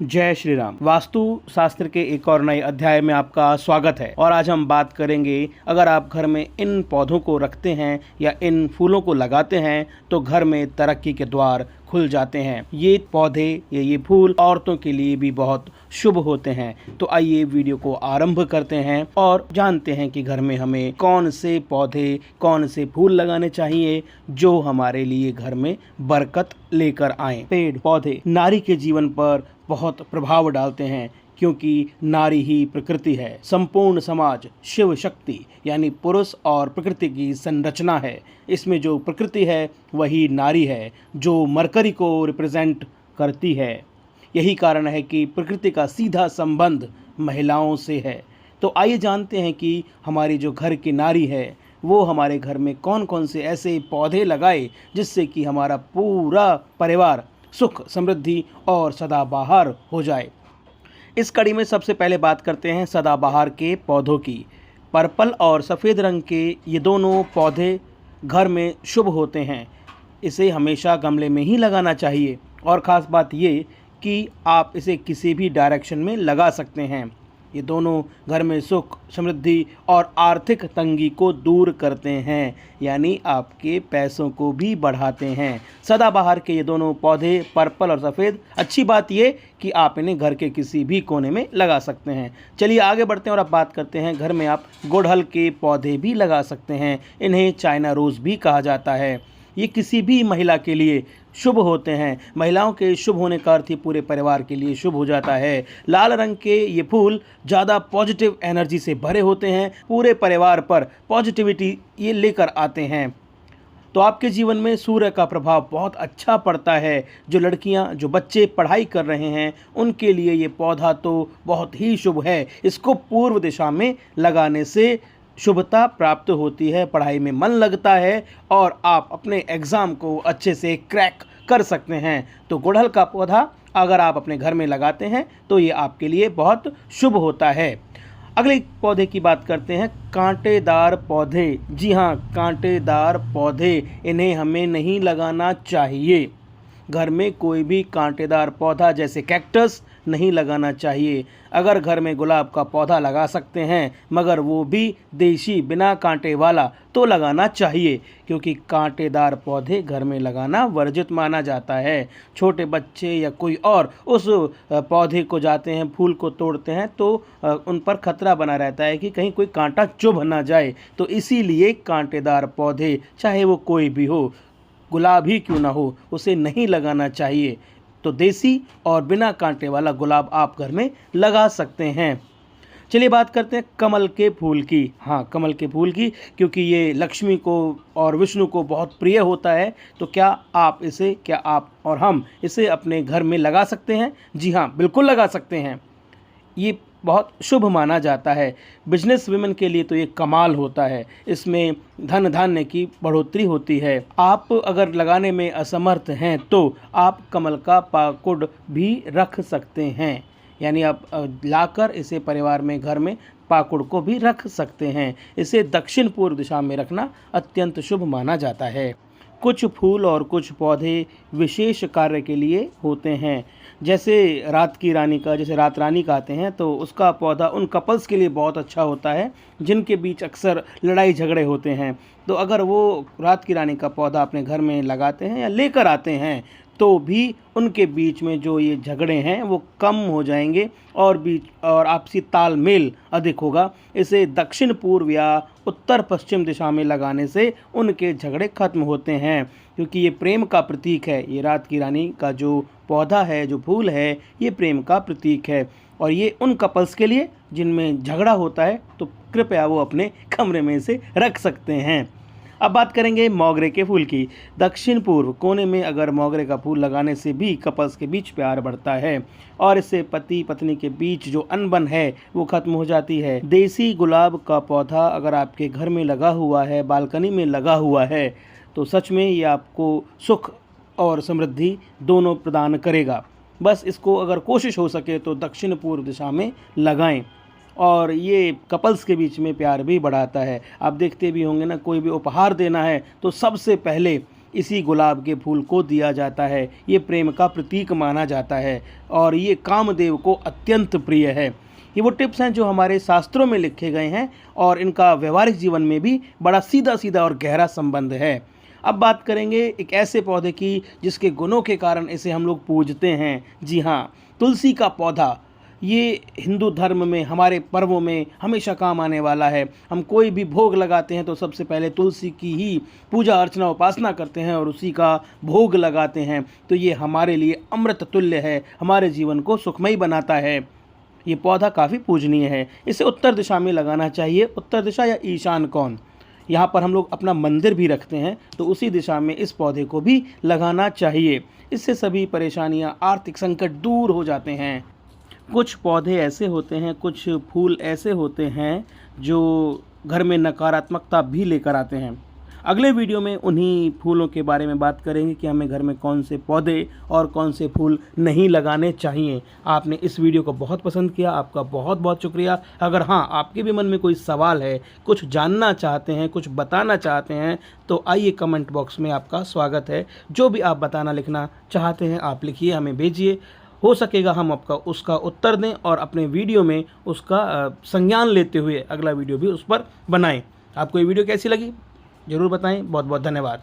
जय श्री राम। वास्तु शास्त्र के एक और नए अध्याय में आपका स्वागत है। और आज हम बात करेंगे, अगर आप घर में इन पौधों को रखते हैं या इन फूलों को लगाते हैं तो घर में तरक्की के द्वार खुल जाते हैं। ये पौधे ये फूल औरतों के लिए भी बहुत शुभ होते हैं। तो आइए वीडियो को आरंभ करते हैं और जानते हैं कि घर में हमें कौन से पौधे कौन से फूल लगाने चाहिए जो हमारे लिए घर में बरकत लेकर आए। पेड़ पौधे नारी के जीवन पर बहुत प्रभाव डालते हैं, क्योंकि नारी ही प्रकृति है। संपूर्ण समाज शिव शक्ति यानी पुरुष और प्रकृति की संरचना है। इसमें जो प्रकृति है वही नारी है, जो मरकरी को रिप्रेजेंट करती है। यही कारण है कि प्रकृति का सीधा संबंध महिलाओं से है। तो आइए जानते हैं कि हमारी जो घर की नारी है वो हमारे घर में कौन कौन से ऐसे पौधे लगाए जिससे कि हमारा पूरा परिवार सुख समृद्धि और सदाबहार हो जाए। इस कड़ी में सबसे पहले बात करते हैं सदाबहार के पौधों की। पर्पल और सफ़ेद रंग के ये दोनों पौधे घर में शुभ होते हैं। इसे हमेशा गमले में ही लगाना चाहिए और ख़ास बात ये कि आप इसे किसी भी डायरेक्शन में लगा सकते हैं। ये दोनों घर में सुख समृद्धि और आर्थिक तंगी को दूर करते हैं, यानी आपके पैसों को भी बढ़ाते हैं। सदाबहार के ये दोनों पौधे पर्पल और सफ़ेद, अच्छी बात ये कि आप इन्हें घर के किसी भी कोने में लगा सकते हैं। चलिए आगे बढ़ते हैं और अब बात करते हैं, घर में आप गुड़हल के पौधे भी लगा सकते हैं। इन्हें चाइना रोज़ भी कहा जाता है। ये किसी भी महिला के लिए शुभ होते हैं। महिलाओं के शुभ होने का अर्थ ही पूरे परिवार के लिए शुभ हो जाता है। लाल रंग के ये फूल ज़्यादा पॉजिटिव एनर्जी से भरे होते हैं, पूरे परिवार पर पॉजिटिविटी ये लेकर आते हैं। तो आपके जीवन में सूर्य का प्रभाव बहुत अच्छा पड़ता है। जो लड़कियां जो बच्चे पढ़ाई कर रहे हैं उनके लिए ये पौधा तो बहुत ही शुभ है। इसको पूर्व दिशा में लगाने से शुभता प्राप्त होती है, पढ़ाई में मन लगता है और आप अपने एग्ज़ाम को अच्छे से क्रैक कर सकते हैं। तो गुड़हल का पौधा अगर आप अपने घर में लगाते हैं तो ये आपके लिए बहुत शुभ होता है। अगले पौधे की बात करते हैं, कांटेदार पौधे। जी हाँ, कांटेदार पौधे, इन्हें हमें नहीं लगाना चाहिए। घर में कोई भी कांटेदार पौधा जैसे कैक्टस नहीं लगाना चाहिए। अगर घर में गुलाब का पौधा लगा सकते हैं मगर वो भी देशी बिना कांटे वाला तो लगाना चाहिए, क्योंकि कांटेदार पौधे घर में लगाना वर्जित माना जाता है। छोटे बच्चे या कोई और उस पौधे को जाते हैं, फूल को तोड़ते हैं तो उन पर खतरा बना रहता है कि कहीं कोई कांटा चुभ ना जाए। तो इसीलिए कांटेदार पौधे चाहे वो कोई भी हो, गुलाब ही क्यों ना हो, उसे नहीं लगाना चाहिए। तो देसी और बिना कांटे वाला गुलाब आप घर में लगा सकते हैं। चलिए बात करते हैं कमल के फूल की। हाँ, कमल के फूल की, क्योंकि ये लक्ष्मी को और विष्णु को बहुत प्रिय होता है। तो क्या आप और हम इसे अपने घर में लगा सकते हैं? जी हाँ, बिल्कुल लगा सकते हैं। ये बहुत शुभ माना जाता है। बिजनेस वुमेन के लिए तो ये कमाल होता है। इसमें धन धान्य की बढ़ोतरी होती है। आप अगर लगाने में असमर्थ हैं तो आप कमल का पाकुड़ भी रख सकते हैं, यानी आप लाकर इसे परिवार में घर में पाकुड़ को भी रख सकते हैं। इसे दक्षिण पूर्व दिशा में रखना अत्यंत शुभ माना जाता है। कुछ फूल और कुछ पौधे विशेष कार्य के लिए होते हैं, जैसे रात की रानी का, जैसे रात रानी कहते हैं, तो उसका पौधा उन कपल्स के लिए बहुत अच्छा होता है जिनके बीच अक्सर लड़ाई झगड़े होते हैं। तो अगर वो रात की रानी का पौधा अपने घर में लगाते हैं या लेकर आते हैं तो भी उनके बीच में जो ये झगड़े हैं वो कम हो जाएंगे और आपसी तालमेल अधिक होगा। इसे दक्षिण पूर्व या उत्तर पश्चिम दिशा में लगाने से उनके झगड़े खत्म होते हैं, क्योंकि ये प्रेम का प्रतीक है। ये रात की रानी का जो पौधा है, जो फूल है, ये प्रेम का प्रतीक है। और ये उन कपल्स के लिए जिनमें झगड़ा होता है तो कृपया वो अपने कमरे में इसे रख सकते हैं। अब बात करेंगे मोगरे के फूल की। दक्षिण पूर्व कोने में अगर मोगरे का फूल लगाने से भी कपल्स के बीच प्यार बढ़ता है और इससे पति पत्नी के बीच जो अनबन है वो खत्म हो जाती है। देसी गुलाब का पौधा अगर आपके घर में लगा हुआ है, बालकनी में लगा हुआ है, तो सच में ये आपको सुख और समृद्धि दोनों प्रदान करेगा। बस इसको अगर कोशिश हो सके तो दक्षिण पूर्व दिशा में लगाएं और ये कपल्स के बीच में प्यार भी बढ़ाता है। आप देखते भी होंगे ना, कोई भी उपहार देना है तो सबसे पहले इसी गुलाब के फूल को दिया जाता है। ये प्रेम का प्रतीक माना जाता है और ये कामदेव को अत्यंत प्रिय है। ये वो टिप्स हैं जो हमारे शास्त्रों में लिखे गए हैं और इनका व्यवहारिक जीवन में भी बड़ा सीधा सीधा और गहरा संबंध है। अब बात करेंगे एक ऐसे पौधे की जिसके गुणों के कारण इसे हम लोग पूजते हैं। जी हाँ, तुलसी का पौधा। ये हिंदू धर्म में हमारे पर्वों में हमेशा काम आने वाला है। हम कोई भी भोग लगाते हैं तो सबसे पहले तुलसी की ही पूजा अर्चना उपासना करते हैं और उसी का भोग लगाते हैं। तो ये हमारे लिए अमृत तुल्य है, हमारे जीवन को सुखमयी बनाता है। ये पौधा काफ़ी पूजनीय है। इसे उत्तर दिशा में लगाना चाहिए। उत्तर दिशा या ईशान कोण, यहाँ पर हम लोग अपना मंदिर भी रखते हैं तो उसी दिशा में इस पौधे को भी लगाना चाहिए। इससे सभी परेशानियाँ, आर्थिक संकट दूर हो जाते हैं। कुछ पौधे ऐसे होते हैं, कुछ फूल ऐसे होते हैं जो घर में नकारात्मकता भी लेकर आते हैं। अगले वीडियो में उन्हीं फूलों के बारे में बात करेंगे कि हमें घर में कौन से पौधे और कौन से फूल नहीं लगाने चाहिए। आपने इस वीडियो को बहुत पसंद किया, आपका बहुत बहुत शुक्रिया। अगर हाँ, आपके भी मन में कोई सवाल है, कुछ जानना चाहते हैं, कुछ बताना चाहते हैं तो आइए, कमेंट बॉक्स में आपका स्वागत है। जो भी आप बताना लिखना चाहते हैं आप लिखिए, हमें भेजिए। हो सकेगा हम आपका उसका उत्तर दें और अपने वीडियो में उसका संज्ञान लेते हुए अगला वीडियो भी उस पर बनाएं। आपको ये वीडियो कैसी लगी ज़रूर बताएं। बहुत बहुत धन्यवाद।